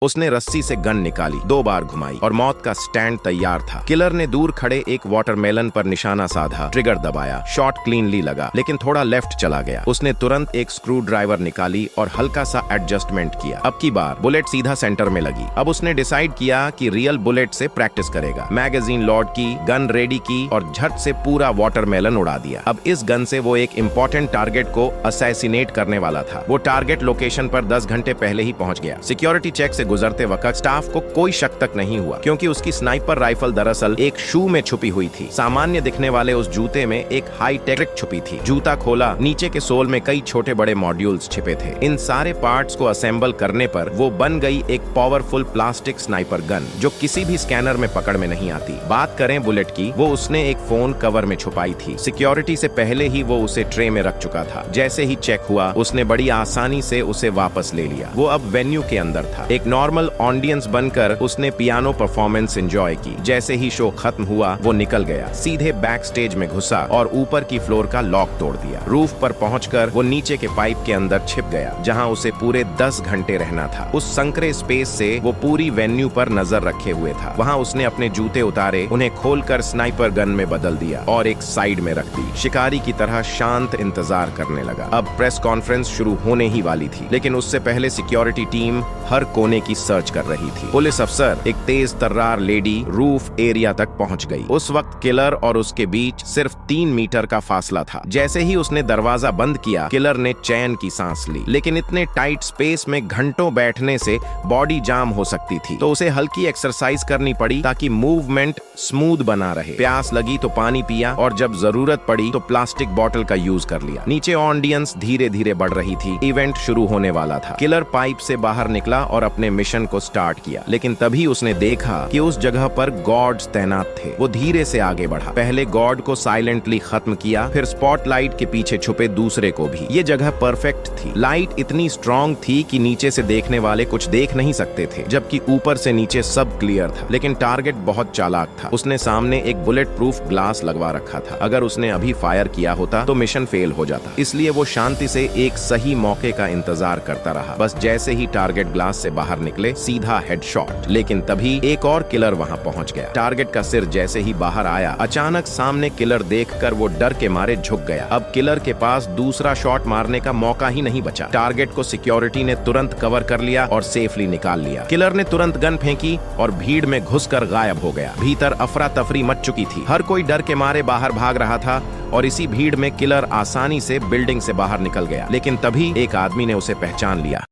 उसने रस्सी से गन निकाली, 2 बार घुमाई और मौत का स्टैंड तैयार था। किलर ने दूर खड़े एक वाटरमेलन पर निशाना साधा, ट्रिगर दबाया, शॉट क्लीनली लगा, लेकिन थोड़ा लेफ्ट चला गया। उसने तुरंत एक स्क्रू ड्राइवर निकाली और हल्का सा एडजस्टमेंट किया। अब की बार बुलेट सीधा सेंटर में लगी। अब उसने डिसाइड किया कि रियल बुलेट से प्रैक्टिस करेगा। मैगजीन लोड की, गन रेडी की और झट से पूरा वाटरमेलन उड़ा दिया। अब इस गन से वो एक इंपॉर्टेंट टारगेट को असैसिनेट करने वाला था। वो टारगेट लोकेशन पर 10 घंटे पहले ही पहुंच गया। सिक्योरिटी चेक से गुजरते वक्त स्टाफ को कोई शक तक नहीं हुआ, क्योंकि उसकी स्नाइपर राइफल दरअसल एक शू में छुपी हुई थी। सामान्य दिखने वाले उस जूते में एक हाई टेक ट्रिक छुपी थी। जूता खोला, नीचे के सोल में कई छोटे बड़े मॉड्यूल्स छिपे थे। इन सारे पार्ट्स को असेंबल करने पर वो बन गई एक पावरफुल प्लास्टिक स्नाइपर गन, जो किसी भी स्कैनर में पकड़ में नहीं आती। बात करें बुलेट की, वो उसने एक फोन कवर में छुपाई थी। सिक्योरिटी से पहले ही वो उसे ट्रे में रख चुका था। जैसे ही चेक हुआ, उसने बड़ी आसानी से उसे वापस ले लिया। वो अब वेन्यू के अंदर था। एक नॉर्मल ऑडियंस बनकर उसने पियानो परफॉर्मेंस एंजॉय की। जैसे ही शो खत्म हुआ, वो निकल गया, सीधे बैक स्टेज में घुसा और ऊपर की फ्लोर का लॉक तोड़ दिया। रूफ पर पहुंचकर वो नीचे के पाइप के अंदर छिप गया, जहां उसे पूरे 10 घंटे रहना था। उस संकरे स्पेस से वो पूरी वेन्यू पर नजर रखे हुए था। वहां उसने अपने जूते उतारे, उन्हें खोलकर स्नाइपर गन में बदल दिया और एक साइड में रख दी। शिकारी की तरह शांत इंतजार करने लगा। अब प्रेस कॉन्फ्रेंस शुरू होने ही वाली थी, लेकिन उससे पहले सिक्योरिटी टीम हर कोने की सर्च कर रही थी। पुलिस अफसर, एक तेज तर्रार लेडी रूफ एरिया तक पहुंच गई। उस वक्त किलर और उसके बीच सिर्फ 3 मीटर का फासला था। जैसे ही उसने दरवाजा बंद किया, किलर ने चैन की सांस ली, लेकिन इतने टाइट स्पेस में घंटों बैठने से बॉडी जाम हो सकती थी, तो उसे हल्की एक्सरसाइज करनी पड़ी ताकि मूवमेंट स्मूथ बना रहे। प्यास लगी तो पानी पिया और जब जरूरत पड़ी तो प्लास्टिक बॉटल का यूज कर लिया। नीचे ऑडियंस धीरे धीरे बढ़ रही थी। इवेंट शुरू होने वाला था। किलर पाइप से बाहर निकला और अपने मिशन को स्टार्ट किया, लेकिन तभी उसने देखा कि उस जगह पर गॉड्स तैनात थे। वो धीरे से आगे बढ़ा। पहले गॉड को साइलेंटली खत्म किया, फिर स्पॉटलाइट के पीछे छुपे दूसरे को भी। ये जगह परफेक्ट थी। लाइट इतनी स्ट्रॉन्ग थी कि नीचे से देखने वाले कुछ देख नहीं सकते थे, जबकि ऊपर से नीचे सब क्लियर था। लेकिन टारगेट बहुत चालाक था। उसने सामने एक बुलेट प्रूफ ग्लास लगवा रखा था। अगर उसने अभी फायर किया होता तो मिशन फेल हो जाता। इसलिए वो शांति से एक सही मौके का इंतजार करता रहा। बस जैसे ही टारगेट ग्लास से बाहर निकले, सीधा हेडशॉट। लेकिन तभी एक और किलर वहां पहुंच गया। टारगेट का सिर जैसे ही बाहर आया, अचानक सामने किलर देखकर वो डर के मारे झुक गया। अब किलर के पास दूसरा शॉट मारने का मौका ही नहीं बचा। टारगेट को सिक्योरिटी ने तुरंत कवर कर लिया और सेफली निकाल लिया। किलर ने तुरंत गन फेंकी और भीड़ में घुसकर गायब हो गया। भीतर अफरा तफरी मच चुकी थी। हर कोई डर के मारे बाहर भाग रहा था और इसी भीड़ में किलर आसानी से बिल्डिंग से बाहर निकल गया। लेकिन तभी एक आदमी ने उसे पहचान लिया।